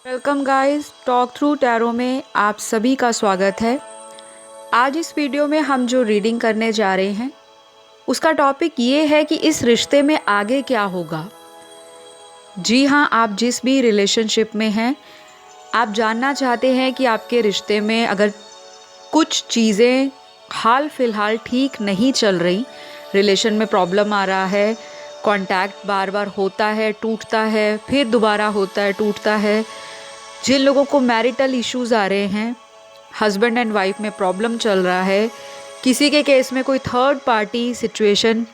Welcome guys, talk through tarot में आप सभी का स्वागत है। आज इस वीडियो में हम जो रीडिंग करने जा रहे हैं उसका टॉपिक ये है कि इस रिश्ते में आगे क्या होगा। जी हाँ, आप जिस भी रिलेशनशिप में हैं, आप जानना चाहते हैं कि आपके रिश्ते में अगर कुछ चीज़ें हाल फिलहाल ठीक नहीं चल रही, रिलेशन में प्रॉब्लम आ रहा है, कांटेक्ट बार बार होता है, टूटता है, फिर दोबारा होता है, टूटता है। जिन लोगों को मैरिटल इश्यूज़ आ रहे हैं, हस्बैंड एंड वाइफ में प्रॉब्लम चल रहा है, किसी के केस में कोई थर्ड पार्टी सिचुएशन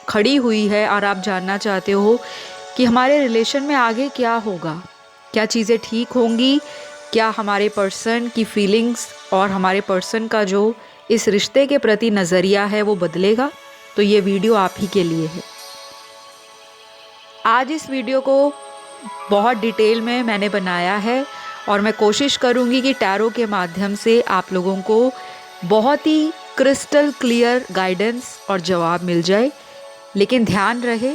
खड़ी हुई है और आप जानना चाहते हो कि हमारे रिलेशन में आगे क्या होगा, क्या चीज़ें ठीक होंगी, क्या हमारे पर्सन की फीलिंग्स और हमारे पर्सन का जो इस रिश्ते के प्रति नज़रिया है वो बदलेगा, तो ये वीडियो आप ही के लिए है। आज इस वीडियो को बहुत डिटेल में मैंने बनाया है और मैं कोशिश करूंगी कि टैरो के माध्यम से आप लोगों को बहुत ही क्रिस्टल क्लियर गाइडेंस और जवाब मिल जाए। लेकिन ध्यान रहे,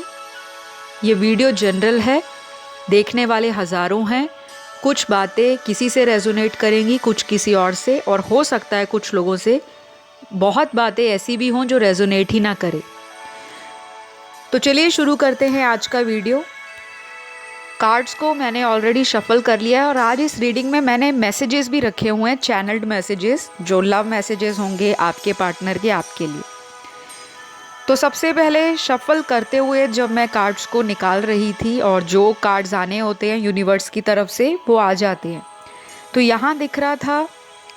ये वीडियो जनरल है, देखने वाले हज़ारों हैं, कुछ बातें किसी से रेजोनेट करेंगी, कुछ किसी और से, और हो सकता है कुछ लोगों से बहुत बातें ऐसी भी हों जो रेजोनेट ही ना करे। तो चलिए शुरू करते हैं आज का वीडियो। कार्ड्स को मैंने ऑलरेडी शफल कर लिया है और आज इस रीडिंग में मैंने मैसेजेस भी रखे हुए हैं, चैनल्ड मैसेजेस, जो लव मैसेजेस होंगे आपके पार्टनर के आपके लिए। तो सबसे पहले शफल करते हुए जब मैं कार्ड्स को निकाल रही थी और जो कार्ड्स आने होते हैं यूनिवर्स की तरफ से वो आ जाते हैं, तो यहाँ दिख रहा था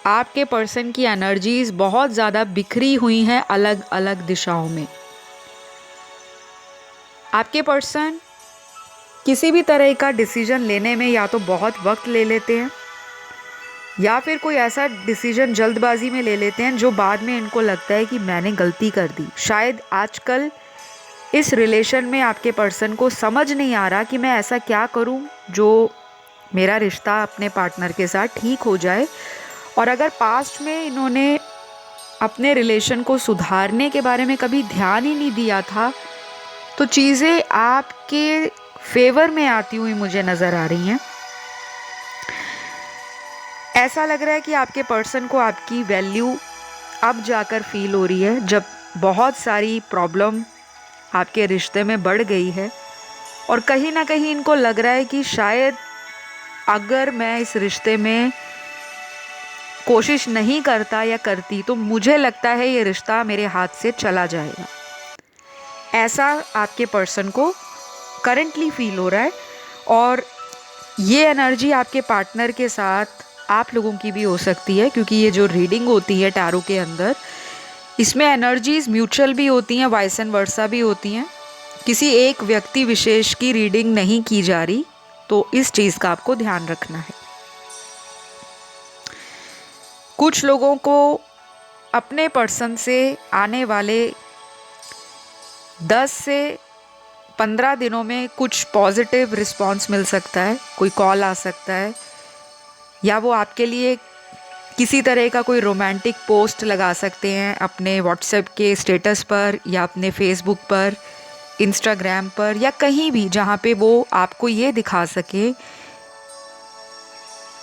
आपके पर्सन की एनर्जीज बहुत ज़्यादा बिखरी हुई हैं अलग अलग दिशाओं में। आपके पर्सन किसी भी तरह का डिसीजन लेने में या तो बहुत वक्त ले लेते हैं या फिर कोई ऐसा डिसीजन जल्दबाजी में ले लेते हैं जो बाद में इनको लगता है कि मैंने गलती कर दी। शायद आजकल इस रिलेशन में आपके पर्सन को समझ नहीं आ रहा कि मैं ऐसा क्या करूं जो मेरा रिश्ता अपने पार्टनर के साथ ठीक हो जाए। और अगर पास्ट में इन्होंने अपने रिलेशन को सुधारने के बारे में कभी ध्यान ही नहीं दिया था, तो चीज़ें आपके फेवर में आती हुई मुझे नज़र आ रही हैं। ऐसा लग रहा है कि आपके पर्सन को आपकी वैल्यू अब जाकर फील हो रही है, जब बहुत सारी प्रॉब्लम आपके रिश्ते में बढ़ गई है। और कहीं ना कहीं इनको लग रहा है कि शायद अगर मैं इस रिश्ते में कोशिश नहीं करता या करती तो मुझे लगता है ये रिश्ता मेरे हाथ से चला जाएगा। ऐसा आपके पर्सन को करंटली फील हो रहा है। और ये एनर्जी आपके पार्टनर के साथ आप लोगों की भी हो सकती है, क्योंकि ये जो रीडिंग होती है टैरो के अंदर, इसमें एनर्जीज म्यूचुअल भी होती हैं, वाइस एंड वर्सा भी होती हैं। किसी एक व्यक्ति विशेष की रीडिंग नहीं की जा रही, तो इस चीज़ का आपको ध्यान रखना है। कुछ लोगों को अपने पर्सन से आने वाले 10 से 15 दिनों में कुछ पॉजिटिव रिस्पांस मिल सकता है। कोई कॉल आ सकता है या वो आपके लिए किसी तरह का कोई रोमांटिक पोस्ट लगा सकते हैं अपने व्हाट्सएप के स्टेटस पर या अपने फेसबुक पर, इंस्टाग्राम पर, या कहीं भी जहाँ पे वो आपको ये दिखा सके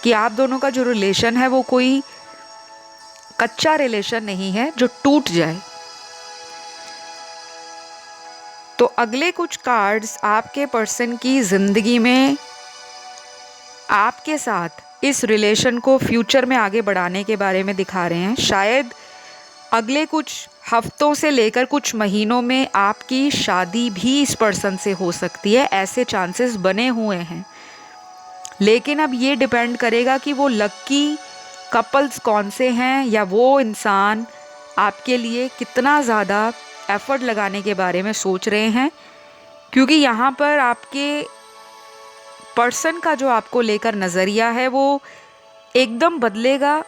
कि आप दोनों का जो रिलेशन है वो कोई कच्चा रिलेशन नहीं है जो टूट जाए। तो अगले कुछ कार्ड्स आपके पर्सन की ज़िंदगी में आपके साथ इस रिलेशन को फ्यूचर में आगे बढ़ाने के बारे में दिखा रहे हैं। शायद अगले कुछ हफ्तों से लेकर कुछ महीनों में आपकी शादी भी इस पर्सन से हो सकती है, ऐसे चांसेस बने हुए हैं। लेकिन अब ये डिपेंड करेगा कि वो लक्की कपल्स कौन से हैं या वो इंसान आपके लिए कितना ज़्यादा एफर्ट लगाने के बारे में सोच रहे हैं। क्योंकि यहाँ पर आपके पर्सन का जो आपको लेकर नज़रिया है वो एकदम बदलेगा,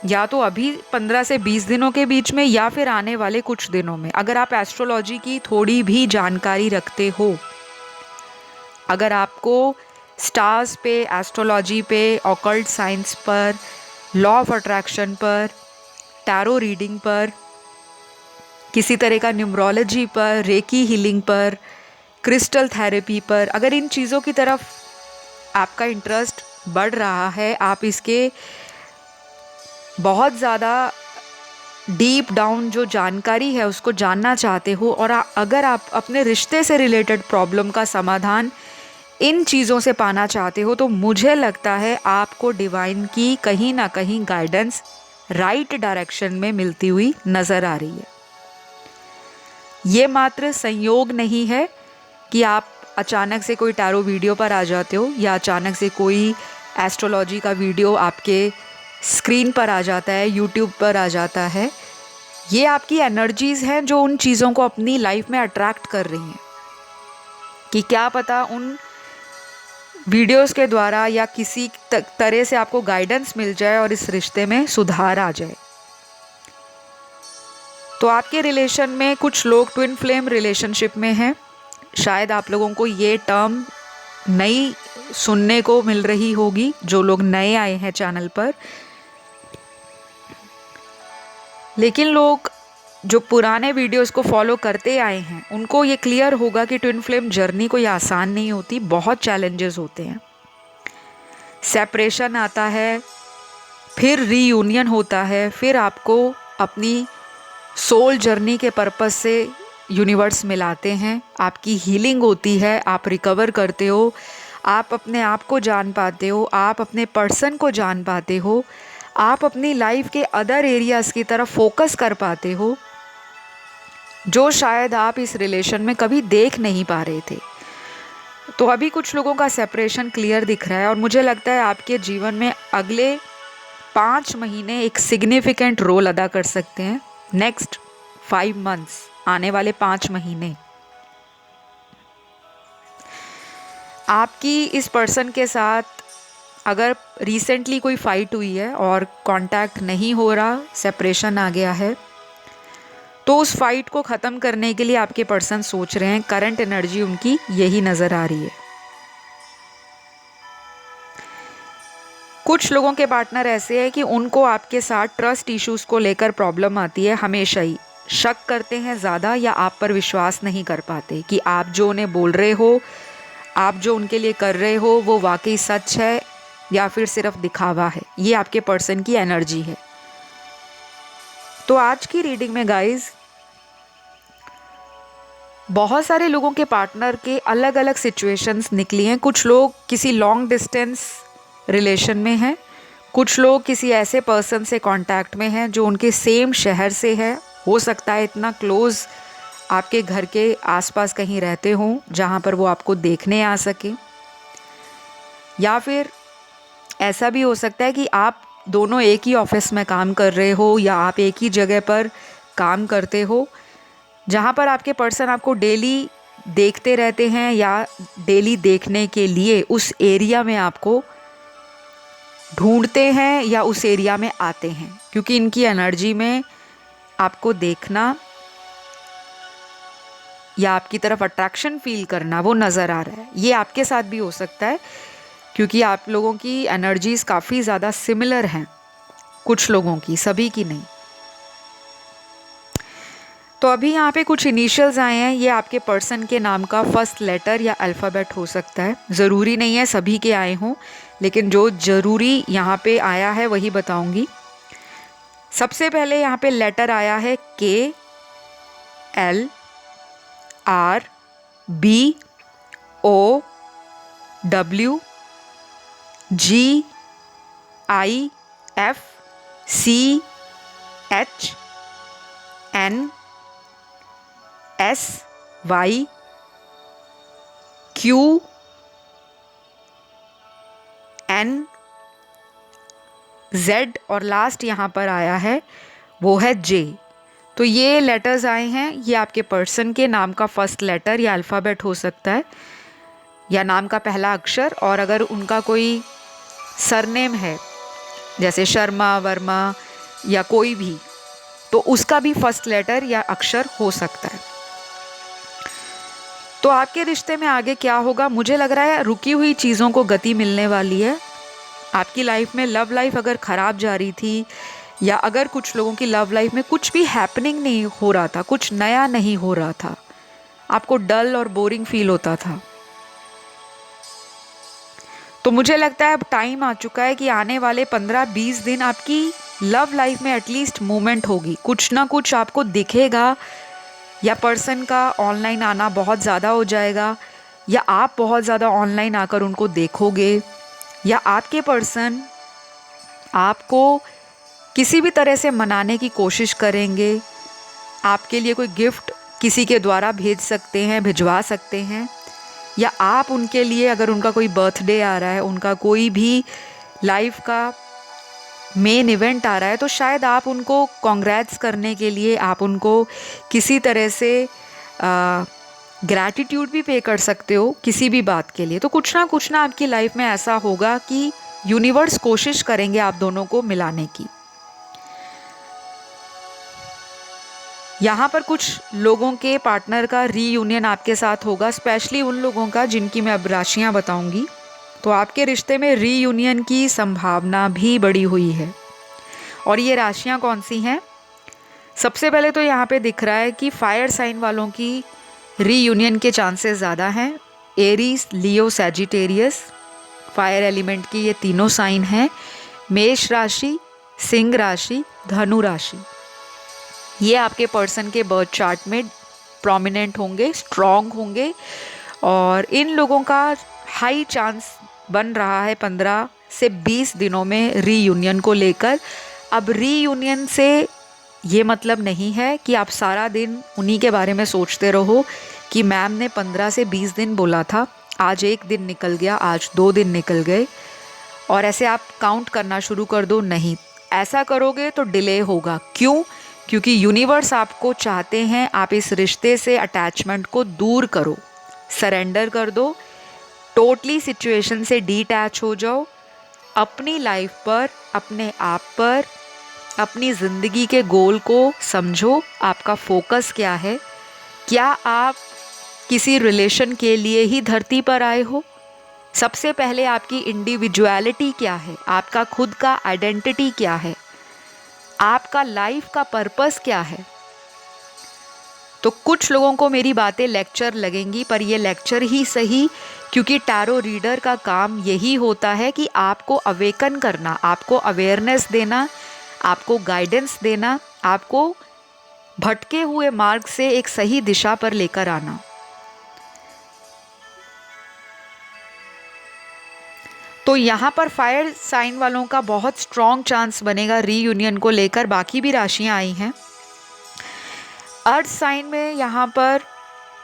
या तो अभी 15 से 20 दिनों के बीच में या फिर आने वाले कुछ दिनों में। अगर आप एस्ट्रोलॉजी की थोड़ी भी जानकारी रखते हो, अगर आपको स्टार्स पे, एस्ट्रोलॉजी पे, ऑकल्ट साइंस पर, लॉ ऑफ अट्रैक्शन पर, टैरो रीडिंग पर, किसी तरह का न्यूमरोलॉजी पर, रेकी हीलिंग पर, क्रिस्टल थेरेपी पर, अगर इन चीज़ों की तरफ आपका इंटरेस्ट बढ़ रहा है, आप इसके बहुत ज़्यादा डीप डाउन जो जानकारी है उसको जानना चाहते हो, और अगर आप अपने रिश्ते से रिलेटेड प्रॉब्लम का समाधान इन चीज़ों से पाना चाहते हो, तो मुझे लगता है आपको डिवाइन की कहीं ना कहीं गाइडेंस राइट डायरेक्शन में मिलती हुई नज़र आ रही है। ये मात्र संयोग नहीं है कि आप अचानक से कोई टैरो वीडियो पर आ जाते हो या अचानक से कोई एस्ट्रोलॉजी का वीडियो आपके स्क्रीन पर आ जाता है, यूट्यूब पर आ जाता है। ये आपकी एनर्जीज़ हैं जो उन चीज़ों को अपनी लाइफ में अट्रैक्ट कर रही हैं, कि क्या पता उन वीडियोस के द्वारा या किसी तरह से आपको गाइडेंस मिल जाए और इस रिश्ते में सुधार आ जाए। तो आपके रिलेशन में कुछ लोग ट्विन फ्लेम रिलेशनशिप में हैं। शायद आप लोगों को ये टर्म नई सुनने को मिल रही होगी, जो लोग नए आए हैं चैनल पर। लेकिन लोग जो पुराने वीडियोस को फॉलो करते आए हैं उनको ये क्लियर होगा कि ट्विन फ्लेम जर्नी कोई आसान नहीं होती, बहुत चैलेंजेस होते हैं। सेपरेशन आता है, फिर रीयूनियन होता है, फिर आपको अपनी सोल जर्नी के पर्पस से यूनिवर्स मिलाते हैं, आपकी हीलिंग होती है, आप रिकवर करते हो, आप अपने आप को जान पाते हो, आप अपने पर्सन को जान पाते हो, आप अपनी लाइफ के अदर एरियाज़ की तरफ फोकस कर पाते हो, जो शायद आप इस रिलेशन में कभी देख नहीं पा रहे थे। तो अभी कुछ लोगों का सेपरेशन क्लियर दिख रहा है, और मुझे लगता है आपके जीवन में अगले 5 महीने एक सिग्निफिकेंट रोल अदा कर सकते हैं। नेक्स्ट 5 मंथ्स, आने वाले 5 महीने आपकी इस पर्सन के साथ अगर रिसेंटली कोई फाइट हुई है और कांटेक्ट नहीं हो रहा, सेपरेशन आ गया है, तो उस फाइट को ख़त्म करने के लिए आपके पर्सन सोच रहे हैं। करंट एनर्जी उनकी यही नज़र आ रही है। कुछ लोगों के पार्टनर ऐसे हैं कि उनको आपके साथ ट्रस्ट इश्यूज़ को लेकर प्रॉब्लम आती है, हमेशा ही शक करते हैं ज़्यादा, या आप पर विश्वास नहीं कर पाते कि आप जो उन्हें बोल रहे हो, आप जो उनके लिए कर रहे हो, वो वाकई सच है या फिर सिर्फ दिखावा है। ये आपके पर्सन की एनर्जी है। तो आज की रीडिंग में गाइस, बहुत सारे लोगों के पार्टनर के अलग अलग सिचुएशंस निकली हैं। कुछ लोग किसी लॉन्ग डिस्टेंस रिलेशन में हैं, कुछ लोग किसी ऐसे पर्सन से कांटेक्ट में हैं जो उनके सेम शहर से है, हो सकता है इतना क्लोज आपके घर के आसपास कहीं रहते हों जहाँ पर वो आपको देखने आ सके, या फिर ऐसा भी हो सकता है कि आप दोनों एक ही ऑफिस में काम कर रहे हो, या आप एक ही जगह पर काम करते हो जहाँ पर आपके पर्सन आपको डेली देखते रहते हैं, या डेली देखने के लिए उस एरिया में आपको ढूंढते हैं या उस एरिया में आते हैं, क्योंकि इनकी एनर्जी में आपको देखना या आपकी तरफ अट्रैक्शन फील करना वो नज़र आ रहा है। ये आपके साथ भी हो सकता है, क्योंकि आप लोगों की एनर्जीज़ काफ़ी ज़्यादा सिमिलर हैं, कुछ लोगों की, सभी की नहीं। तो अभी यहाँ पे कुछ इनिशियल्स आए हैं, ये आपके पर्सन के नाम का फर्स्ट लेटर या अल्फ़ाबेट हो सकता है। ज़रूरी नहीं है सभी के आए हों, लेकिन जो ज़रूरी यहाँ पे आया है वही बताऊँगी। सबसे पहले यहाँ पे लेटर आया है KLRB OWGIFCH NSYQNZ, और लास्ट यहाँ पर आया है वो है J। तो ये लेटर्स आए हैं, ये आपके पर्सन के नाम का फर्स्ट लेटर या अल्फ़ाबेट हो सकता है, या नाम का पहला अक्षर, और अगर उनका कोई सरनेम है जैसे शर्मा, वर्मा या कोई भी, तो उसका भी फर्स्ट लेटर या अक्षर हो सकता है। तो आपके रिश्ते में आगे क्या होगा? मुझे लग रहा है रुकी हुई चीज़ों को गति मिलने वाली है। आपकी लाइफ में लव लाइफ अगर ख़राब जा रही थी, या अगर कुछ लोगों की लव लाइफ में कुछ भी हैपनिंग नहीं हो रहा था, कुछ नया नहीं हो रहा था, आपको डल और बोरिंग फील होता था, तो मुझे लगता है अब टाइम आ चुका है कि आने वाले 15-20 दिन आपकी लव लाइफ में एटलीस्ट मूवमेंट होगी, कुछ ना कुछ आपको दिखेगा, या पर्सन का ऑनलाइन आना बहुत ज़्यादा हो जाएगा, या आप बहुत ज़्यादा ऑनलाइन आकर उनको देखोगे, या आपके पर्सन आपको किसी भी तरह से मनाने की कोशिश करेंगे। आपके लिए कोई गिफ्ट किसी के द्वारा भेज सकते हैं, भिजवा सकते हैं, या आप उनके लिए, अगर उनका कोई बर्थडे आ रहा है, उनका कोई भी लाइफ का मेन इवेंट आ रहा है, तो शायद आप उनको कॉन्ग्रेट्स करने के लिए आप उनको किसी तरह से ग्रैटिट्यूड भी पे कर सकते हो किसी भी बात के लिए। तो कुछ ना आपकी लाइफ में ऐसा होगा कि यूनिवर्स कोशिश करेंगे आप दोनों को मिलाने की। यहाँ पर कुछ लोगों के पार्टनर का रीयूनियन आपके साथ होगा, स्पेशली उन लोगों का जिनकी मैं अब राशियाँ बताऊंगी। तो आपके रिश्ते में रीयूनियन की संभावना भी बढ़ी हुई है। और ये राशियाँ कौन सी हैं? सबसे पहले तो यहाँ पे दिख रहा है कि फायर साइन वालों की रीयूनियन के चांसेस ज़्यादा हैं। एरीज, लियो, सैजिटेरियस, फायर एलिमेंट की ये तीनों साइन हैं। मेष राशि, सिंह राशि, धनु राशि, ये आपके पर्सन के बर्थ चार्ट में प्रोमिनेंट होंगे, स्ट्रॉन्ग होंगे, और इन लोगों का हाई चांस बन रहा है 15 से 20 दिनों में रीयूनियन को लेकर। अब रीयूनियन से ये मतलब नहीं है कि आप सारा दिन उन्हीं के बारे में सोचते रहो कि मैम ने 15 से 20 दिन बोला था, आज एक दिन निकल गया, आज 2 दिन निकल गए, और ऐसे आप काउंट करना शुरू कर दो। नहीं, ऐसा करोगे तो डिले होगा। क्यों? क्योंकि यूनिवर्स आपको चाहते हैं आप इस रिश्ते से अटैचमेंट को दूर करो, सरेंडर कर दो, टोटली सिचुएशन से डिटैच हो जाओ, अपनी लाइफ पर, अपने आप पर, अपनी ज़िंदगी के गोल को समझो। आपका फोकस क्या है? क्या आप किसी रिलेशन के लिए ही धरती पर आए हो? सबसे पहले आपकी इंडिविजुअलिटी क्या है? आपका खुद का आइडेंटिटी क्या है? आपका लाइफ का पर्पस क्या है? तो कुछ लोगों को मेरी बातें लेक्चर लगेंगी, पर ये लेक्चर ही सही, क्योंकि टैरो रीडर का काम यही होता है कि आपको अवेकन करना, आपको अवेयरनेस देना, आपको गाइडेंस देना, आपको भटके हुए मार्ग से एक सही दिशा पर लेकर आना। तो यहाँ पर फायर साइन वालों का बहुत स्ट्रॉन्ग चांस बनेगा रीयूनियन को लेकर। बाकी भी राशियाँ आई हैं। अर्थ साइन में यहाँ पर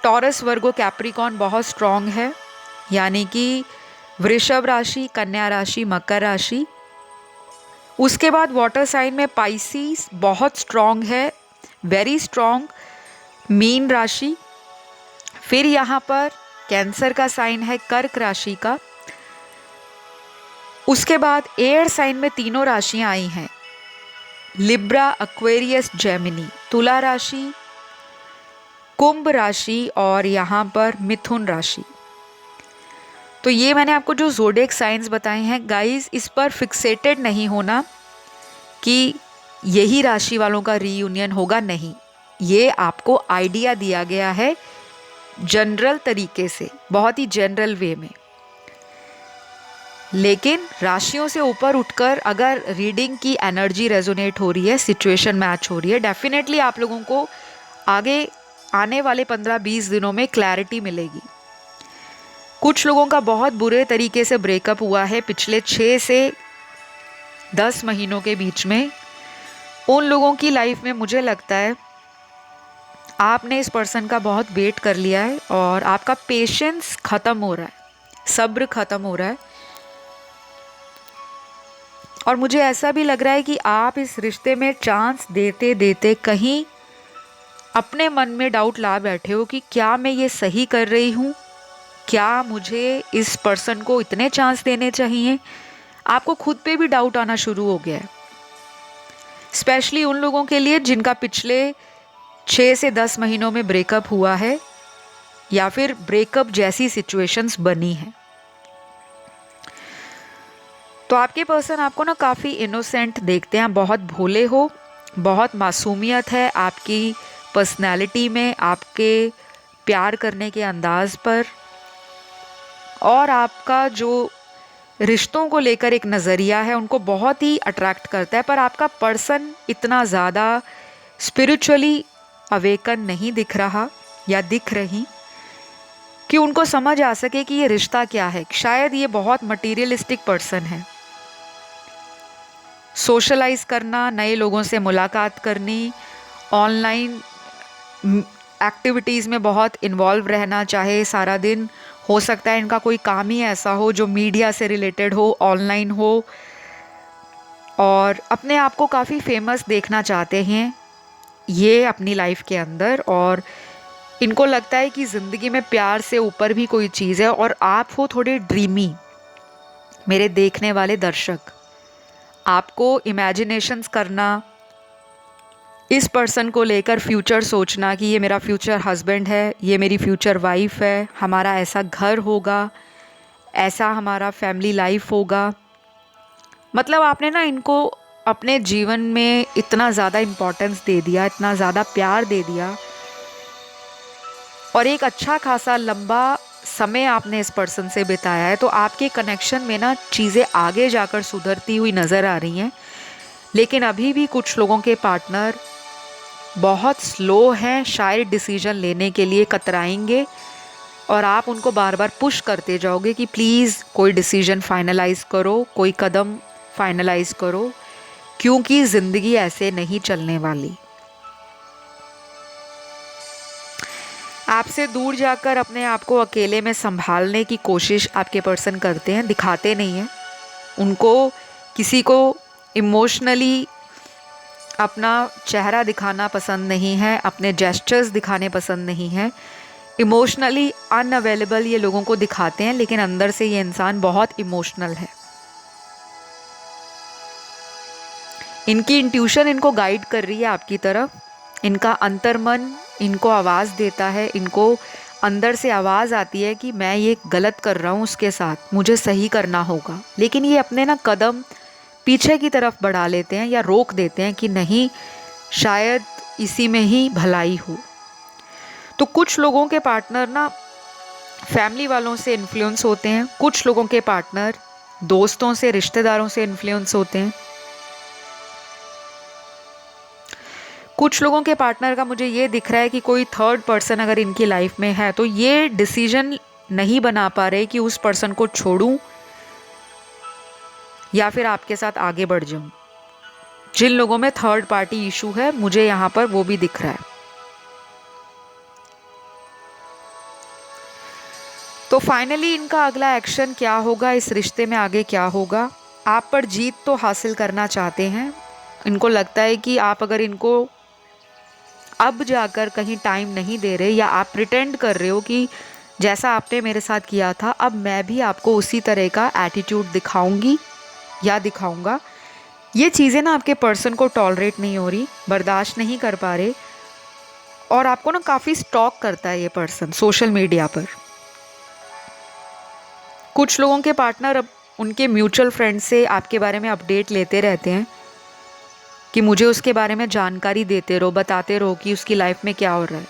टॉरस, वर्गो, कैप्रिकॉन बहुत स्ट्रॉन्ग है, यानी कि वृषभ राशि, कन्या राशि, मकर राशि। उसके बाद वाटर साइन में पाइसिस बहुत स्ट्रॉन्ग है, वेरी स्ट्रॉन्ग, मीन राशि। फिर यहाँ पर कैंसर का साइन है, कर्क राशि का। उसके बाद एयर साइन में तीनों राशियां आई हैं, लिब्रा, एक्वेरियस, जेमिनी, तुला राशि, कुंभ राशि और यहाँ पर मिथुन राशि। तो ये मैंने आपको जो ज़ोडिएक साइंस बताए हैं गाइस, इस पर फिक्सेटेड नहीं होना कि यही राशि वालों का रीयूनियन होगा, नहीं। ये आपको आइडिया दिया गया है जनरल तरीके से, बहुत ही जनरल वे में। लेकिन राशियों से ऊपर उठकर अगर रीडिंग की एनर्जी रेजोनेट हो रही है, सिचुएशन मैच हो रही है, डेफिनेटली आप लोगों को आगे आने वाले 15-20 दिनों में क्लैरिटी मिलेगी। कुछ लोगों का बहुत बुरे तरीके से ब्रेकअप हुआ है पिछले 6 से 10 महीनों के बीच में। उन लोगों की लाइफ में मुझे लगता है आपने इस पर्सन का बहुत वेट कर लिया है और आपका पेशेंस ख़त्म हो रहा है, सब्र ख़त्म हो रहा है। और मुझे ऐसा भी लग रहा है कि आप इस रिश्ते में चांस देते देते कहीं अपने मन में डाउट ला बैठे हो कि क्या मैं ये सही कर रही हूँ, क्या मुझे इस पर्सन को इतने चांस देने चाहिए। आपको खुद पे भी डाउट आना शुरू हो गया है, स्पेशली उन लोगों के लिए जिनका पिछले 6 से 10 महीनों में ब्रेकअप हुआ है या फिर ब्रेकअप जैसी सिचुएशंस बनी हैं। तो आपके पर्सन आपको ना काफ़ी इनोसेंट देखते हैं, बहुत भोले हो, बहुत मासूमियत है आपकी पर्सनैलिटी में, आपके प्यार करने के अंदाज पर, और आपका जो रिश्तों को लेकर एक नज़रिया है, उनको बहुत ही अट्रैक्ट करता है, पर आपका पर्सन इतना ज़्यादा स्पिरिचुअली अवेकन नहीं दिख रहा या दिख रही कि उनको समझ आ सके कि ये रिश्ता क्या है। शायद ये बहुत मटीरियलिस्टिक पर्सन है। सोशलाइज करना, नए लोगों से मुलाकात करनी, ऑनलाइन एक्टिविटीज़ में बहुत इन्वॉल्व रहना, चाहे सारा दिन, हो सकता है इनका कोई काम ही ऐसा हो जो मीडिया से रिलेटेड हो, ऑनलाइन हो, और अपने आप को काफ़ी फेमस देखना चाहते हैं ये अपनी लाइफ के अंदर। और इनको लगता है कि ज़िंदगी में प्यार से ऊपर भी कोई चीज़ है। और आप हो थोड़े ड्रीमी, मेरे देखने वाले दर्शक, आपको इमेजिनेशंस करना, इस पर्सन को लेकर फ्यूचर सोचना कि ये मेरा फ्यूचर हस्बैंड है, ये मेरी फ्यूचर वाइफ है, हमारा ऐसा घर होगा, ऐसा हमारा फैमिली लाइफ होगा। मतलब आपने ना इनको अपने जीवन में इतना ज़्यादा इम्पोर्टेंस दे दिया, इतना ज़्यादा प्यार दे दिया, और एक अच्छा खासा लंबा समय आपने इस पर्सन से बिताया है। तो आपके कनेक्शन में ना चीज़ें आगे जाकर सुधरती हुई नज़र आ रही हैं। लेकिन अभी भी कुछ लोगों के पार्टनर बहुत स्लो हैं, शायद डिसीजन लेने के लिए कतराएंगे, और आप उनको बार बार पुश करते जाओगे कि प्लीज़ कोई डिसीजन फाइनलाइज करो, कोई कदम फाइनलाइज करो, क्योंकि ज़िंदगी ऐसे नहीं चलने वाली। आपसे दूर जाकर अपने आप को अकेले में संभालने की कोशिश आपके पर्सन करते हैं, दिखाते नहीं हैं। उनको किसी को इमोशनली अपना चेहरा दिखाना पसंद नहीं है, अपने जेस्चर्स दिखाने पसंद नहीं है। इमोशनली अनअवेलेबल ये लोगों को दिखाते हैं, लेकिन अंदर से ये इंसान बहुत इमोशनल है। इनकी इंट्यूशन इनको गाइड कर रही है आपकी तरफ। इनका अंतर्मन इनको आवाज़ देता है, इनको अंदर से आवाज़ आती है कि मैं ये गलत कर रहा हूँ उसके साथ, मुझे सही करना होगा। लेकिन ये अपने ना कदम पीछे की तरफ बढ़ा लेते हैं या रोक देते हैं कि नहीं, शायद इसी में ही भलाई हो। तो कुछ लोगों के पार्टनर ना फैमिली वालों से इन्फ्लुएंस होते हैं, कुछ लोगों के पार्टनर दोस्तों से, रिश्तेदारों से इन्फ्लुएंस होते हैं। कुछ लोगों के पार्टनर का मुझे ये दिख रहा है कि कोई थर्ड पर्सन अगर इनकी लाइफ में है तो ये डिसीजन नहीं बना पा रहे कि उस पर्सन को छोड़ूं या फिर आपके साथ आगे बढ़ जाऊं। जिन लोगों में थर्ड पार्टी इशू है, मुझे यहाँ पर वो भी दिख रहा है। तो फाइनली इनका अगला एक्शन क्या होगा, इस रिश्ते में आगे क्या होगा? आप पर जीत तो हासिल करना चाहते हैं। इनको लगता है कि आप अगर इनको अब जाकर कहीं टाइम नहीं दे रहे, या आप प्रिटेंड कर रहे हो कि जैसा आपने मेरे साथ किया था अब मैं भी आपको उसी तरह का एटीट्यूड दिखाऊंगी या दिखाऊंगा, ये चीज़ें ना आपके पर्सन को टॉलरेट नहीं हो रही, बर्दाश्त नहीं कर पा रहे। और आपको ना काफ़ी स्टॉक करता है ये पर्सन सोशल मीडिया पर। कुछ लोगों के पार्टनर अब उनके म्यूचुअल फ्रेंड से आपके बारे में अपडेट लेते रहते हैं कि मुझे उसके बारे में जानकारी देते रहो, बताते रहो कि उसकी लाइफ में क्या हो रहा है।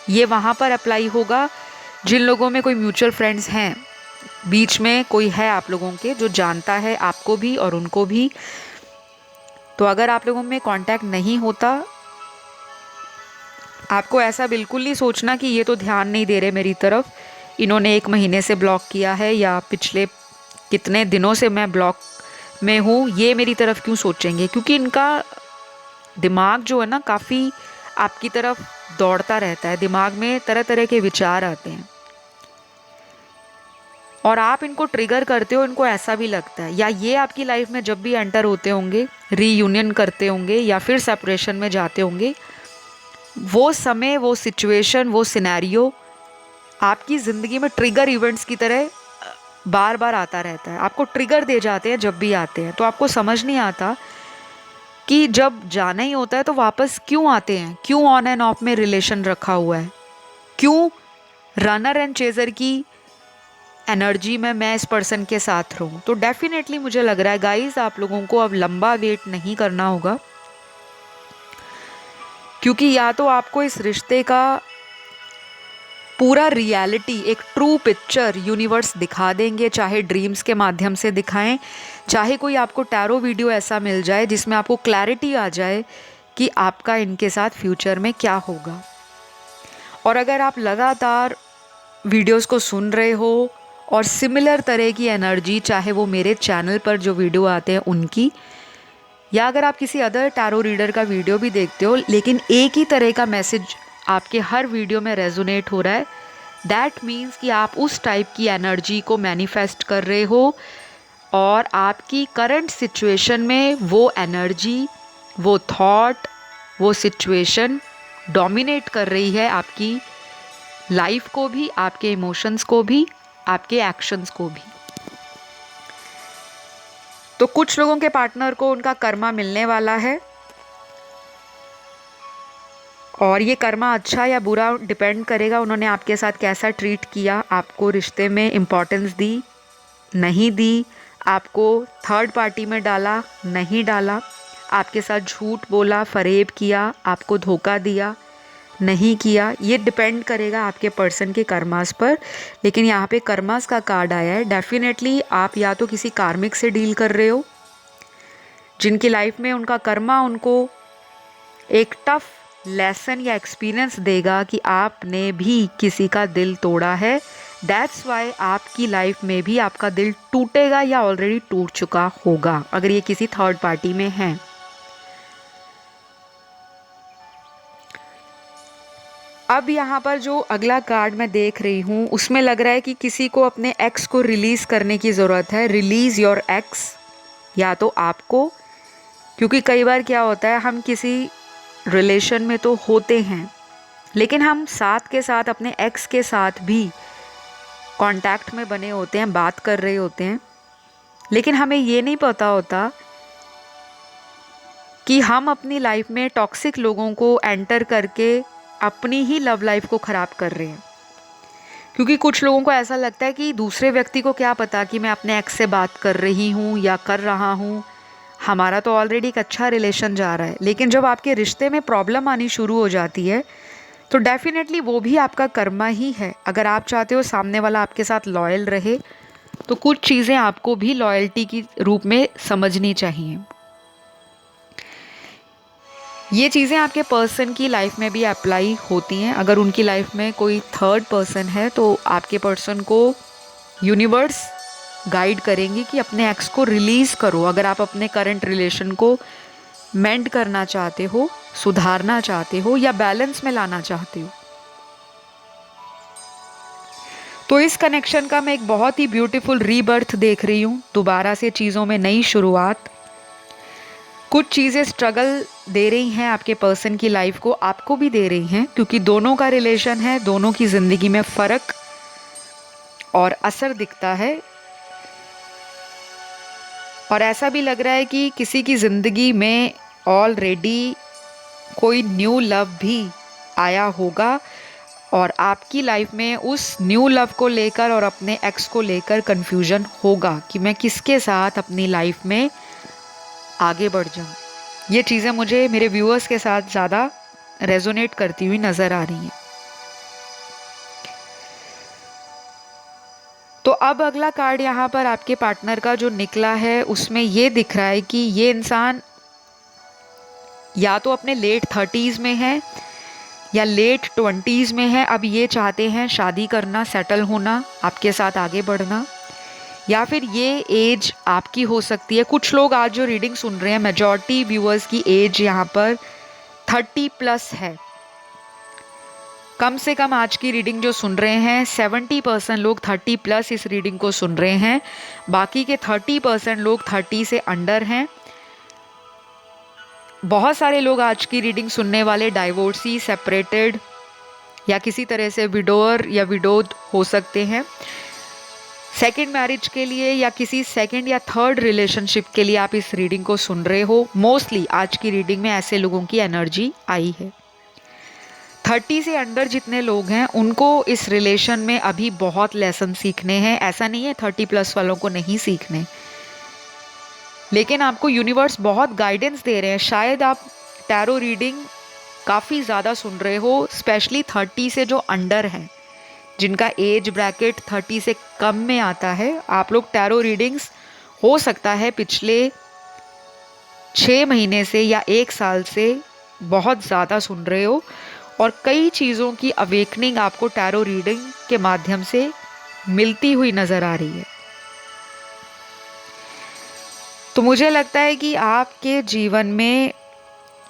ये वहाँ पर अप्लाई होगा जिन लोगों में कोई म्यूचुअल फ्रेंड्स हैं, बीच में कोई है आप लोगों के जो जानता है आपको भी और उनको भी। तो अगर आप लोगों में कांटेक्ट नहीं होता, आपको ऐसा बिल्कुल नहीं सोचना कि ये तो ध्यान नहीं दे रहे मेरी तरफ, इन्होंने 1 महीने से ब्लॉक किया है या पिछले कितने दिनों से मैं ब्लॉक में हूँ, ये मेरी तरफ क्यों सोचेंगे? क्योंकि इनका दिमाग जो है ना काफ़ी आपकी तरफ दौड़ता रहता है, दिमाग में तरह तरह के विचार आते हैं और आप इनको ट्रिगर करते हो, इनको ऐसा भी लगता है, या ये आपकी लाइफ में जब भी एंटर होते होंगे, रीयूनियन करते होंगे या फिर सेपरेशन में जाते होंगे, वो समय, वो सिचुएशन, वो सिनेरियो आपकी ज़िंदगी में ट्रिगर इवेंट्स की तरह बार बार आता रहता है, आपको ट्रिगर दे जाते हैं जब भी आते हैं। तो आपको समझ नहीं आता कि जब जाना ही होता है तो वापस क्यों आते हैं, क्यों ऑन एंड ऑफ में रिलेशन रखा हुआ है, क्यों रनर एंड चेजर की एनर्जी में मैं इस पर्सन के साथ रहूं। तो डेफिनेटली मुझे लग रहा है गाइस, आप लोगों को अब लंबा वेट नहीं करना होगा, क्योंकि या तो आपको इस रिश्ते का पूरा रियलिटी, एक ट्रू पिक्चर यूनिवर्स दिखा देंगे, चाहे ड्रीम्स के माध्यम से दिखाएं, चाहे कोई आपको टैरो वीडियो ऐसा मिल जाए जिसमें आपको क्लैरिटी आ जाए कि आपका इनके साथ फ्यूचर में क्या होगा। और अगर आप लगातार वीडियोस को सुन रहे हो और सिमिलर तरह की एनर्जी, चाहे वो मेरे चैनल पर जो वीडियो आते हैं उनकी, या अगर आप किसी अदर टैरो रीडर का वीडियो भी देखते हो लेकिन एक ही तरह का मैसेज आपके हर वीडियो में रेजोनेट हो रहा है, दैट मीन्स कि आप उस टाइप की एनर्जी को मैनिफेस्ट कर रहे हो और आपकी करंट सिचुएशन में वो एनर्जी, वो थॉट, वो सिचुएशन डोमिनेट कर रही है आपकी लाइफ को भी, आपके इमोशंस को भी, आपके एक्शंस को भी। तो कुछ लोगों के पार्टनर को उनका कर्मा मिलने वाला है और ये कर्मा अच्छा या बुरा डिपेंड करेगा उन्होंने आपके साथ कैसा ट्रीट किया, आपको रिश्ते में इम्पोर्टेंस दी, नहीं दी, आपको थर्ड पार्टी में डाला, नहीं डाला, आपके साथ झूठ बोला, फरेब किया, आपको धोखा दिया, नहीं किया। ये डिपेंड करेगा आपके पर्सन के कर्मास पर। लेकिन यहाँ पे कर्मास का कार्ड आया है। डेफिनेटली आप या तो किसी कार्मिक से डील कर रहे हो जिनकी लाइफ में उनका कर्मा उनको एक टफ लेसन या एक्सपीरियंस देगा कि आपने भी किसी का दिल तोड़ा है। दैट्स वाई आपकी लाइफ में भी आपका दिल टूटेगा या ऑलरेडी टूट चुका होगा अगर ये किसी थर्ड पार्टी में है। अब यहाँ पर जो अगला कार्ड मैं देख रही हूँ उसमें लग रहा है कि किसी को अपने एक्स को रिलीज़ करने की ज़रूरत है। रिलीज़ योर एक्स, या तो आपको, क्योंकि कई बार क्या होता है हम किसी रिलेशन में तो होते हैं लेकिन हम साथ के साथ अपने एक्स के साथ भी कांटेक्ट में बने होते हैं, बात कर रहे होते हैं, लेकिन हमें ये नहीं पता होता कि हम अपनी लाइफ में टॉक्सिक लोगों को एंटर करके अपनी ही लव लाइफ को ख़राब कर रहे हैं। क्योंकि कुछ लोगों को ऐसा लगता है कि दूसरे व्यक्ति को क्या पता कि मैं अपने एक्स से बात कर रही हूँ या कर रहा हूँ, हमारा तो ऑलरेडी एक अच्छा रिलेशन जा रहा है। लेकिन जब आपके रिश्ते में प्रॉब्लम आनी शुरू हो जाती है तो डेफिनेटली वो भी आपका कर्मा ही है। अगर आप चाहते हो सामने वाला आपके साथ लॉयल रहे तो कुछ चीज़ें आपको भी लॉयल्टी की रूप में समझनी चाहिए। ये चीज़ें आपके पर्सन की लाइफ में भी अप्लाई होती हैं। अगर उनकी लाइफ में कोई थर्ड पर्सन है तो आपके पर्सन को यूनिवर्स गाइड करेंगे कि अपने एक्स को रिलीज़ करो। अगर आप अपने करंट रिलेशन को मेंड करना चाहते हो, सुधारना चाहते हो या बैलेंस में लाना चाहते हो, तो इस कनेक्शन का मैं एक बहुत ही ब्यूटीफुल रीबर्थ देख रही हूँ। दोबारा से चीज़ों में नई शुरुआत। कुछ चीज़ें स्ट्रगल दे रही हैं आपके पर्सन की लाइफ को, आपको भी दे रही हैं, क्योंकि दोनों का रिलेशन है, दोनों की ज़िंदगी में फ़र्क और असर दिखता है। और ऐसा भी लग रहा है कि किसी की ज़िंदगी में ऑलरेडी कोई न्यू लव भी आया होगा और आपकी लाइफ में उस न्यू लव को लेकर और अपने एक्स को लेकर कन्फ्यूजन होगा कि मैं किसके साथ अपनी लाइफ में आगे बढ़ जाऊं। ये चीज़ें मुझे मेरे व्यूअर्स के साथ ज़्यादा रेजोनेट करती हुई नज़र आ रही हैं। तो अब अगला कार्ड यहाँ पर आपके पार्टनर का जो निकला है उसमें ये दिख रहा है कि ये इंसान या तो अपने लेट 30s में है या लेट 20s में है। अब ये चाहते हैं शादी करना, सेटल होना, आपके साथ आगे बढ़ना, या फिर ये एज आपकी हो सकती है। कुछ लोग आज जो रीडिंग सुन रहे हैं, मेजॉरिटी व्यूअर्स की एज यहाँ पर 30+ है। कम से कम आज की रीडिंग जो सुन रहे हैं 70% लोग 30+ इस रीडिंग को सुन रहे हैं। बाकी के 30% लोग 30 से अंडर हैं। बहुत सारे लोग आज की रीडिंग सुनने वाले डाइवोर्सी, सेपरेटेड या किसी तरह से विडोअर या विडोद हो सकते हैं। सेकंड मैरिज के लिए या किसी सेकंड या थर्ड रिलेशनशिप के लिए आप इस रीडिंग को सुन रहे हो। मोस्टली आज की रीडिंग में ऐसे लोगों की एनर्जी आई है। 30 से अंडर जितने लोग हैं उनको इस रिलेशन में अभी बहुत लेसन सीखने हैं। ऐसा नहीं है 30+ वालों को नहीं सीखने, लेकिन आपको यूनिवर्स बहुत गाइडेंस दे रहे हैं। शायद आप टैरो रीडिंग काफ़ी ज़्यादा सुन रहे हो, स्पेशली 30 से जो अंडर हैं, जिनका एज ब्रैकेट 30 से कम में आता है, आप लोग टैरो रीडिंग्स हो सकता है पिछले 6 महीने से या 1 साल से बहुत ज़्यादा सुन रहे हो और कई चीज़ों की अवेकनिंग आपको टैरो रीडिंग के माध्यम से मिलती हुई नज़र आ रही है। तो मुझे लगता है कि आपके जीवन में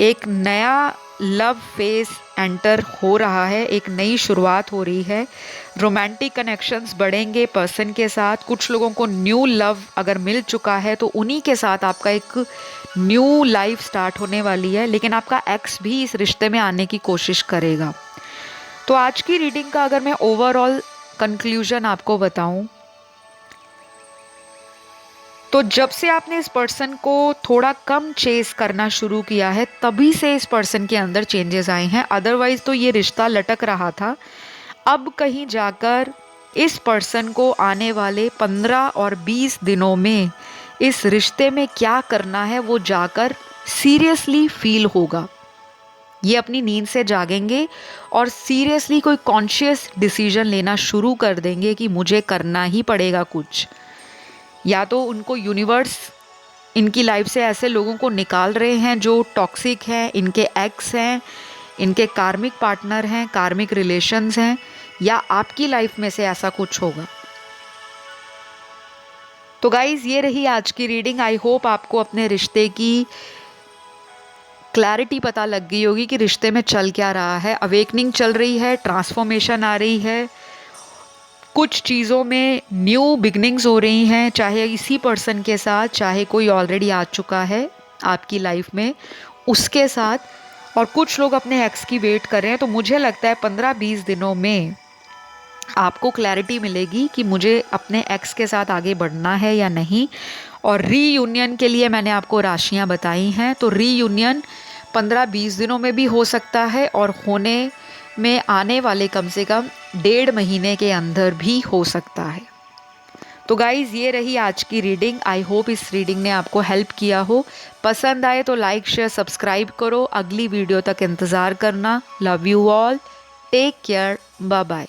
एक नया लव फेज एंटर हो रहा है, एक नई शुरुआत हो रही है। रोमांटिक कनेक्शंस बढ़ेंगे पर्सन के साथ। कुछ लोगों को न्यू लव अगर मिल चुका है तो उन्हीं के साथ आपका एक न्यू लाइफ स्टार्ट होने वाली है, लेकिन आपका एक्स भी इस रिश्ते में आने की कोशिश करेगा। तो आज की रीडिंग का अगर मैं ओवरऑल कंक्लूजन आपको बताऊं, तो जब से आपने इस पर्सन को थोड़ा कम चेस करना शुरू किया है, तभी से इस पर्सन के अंदर चेंजेस आए हैं। अदरवाइज तो ये रिश्ता लटक रहा था। अब कहीं जाकर इस पर्सन को आने वाले 15 और 20 दिनों में इस रिश्ते में क्या करना है वो जाकर सीरियसली फील होगा। ये अपनी नींद से जागेंगे और सीरियसली कोई कॉन्शियस डिसीजन लेना शुरू कर देंगे कि मुझे करना ही पड़ेगा कुछ। या तो उनको यूनिवर्स इनकी लाइफ से ऐसे लोगों को निकाल रहे हैं जो टॉक्सिक हैं, इनके एक्स हैं, इनके कार्मिक पार्टनर हैं, कार्मिक रिलेशंस हैं, या आपकी लाइफ में से ऐसा कुछ होगा। तो गाइज ये रही आज की रीडिंग। आई होप आपको अपने रिश्ते की क्लैरिटी पता लग गई होगी कि रिश्ते में चल क्या रहा है। अवेकनिंग चल रही है, ट्रांसफॉर्मेशन आ रही है, कुछ चीज़ों में न्यू बिगनिंग्स हो रही हैं, चाहे इसी पर्सन के साथ, चाहे कोई ऑलरेडी आ चुका है आपकी लाइफ में उसके साथ, और कुछ लोग अपने एक्स की वेट कर रहे हैं। तो मुझे लगता है 15-20 दिनों में आपको क्लैरिटी मिलेगी कि मुझे अपने एक्स के साथ आगे बढ़ना है या नहीं। और रीयूनियन के लिए मैंने आपको राशियां बताई हैं, तो रीयूनियन 15-20 दिनों में भी हो सकता है और होने में आने वाले कम से कम 1.5 महीने के अंदर भी हो सकता है। तो गाइज़ ये रही आज की रीडिंग। आई होप इस रीडिंग ने आपको हेल्प किया हो। पसंद आए तो लाइक शेयर सब्सक्राइब करो। अगली वीडियो तक इंतज़ार करना। Love you all, take care, bye bye.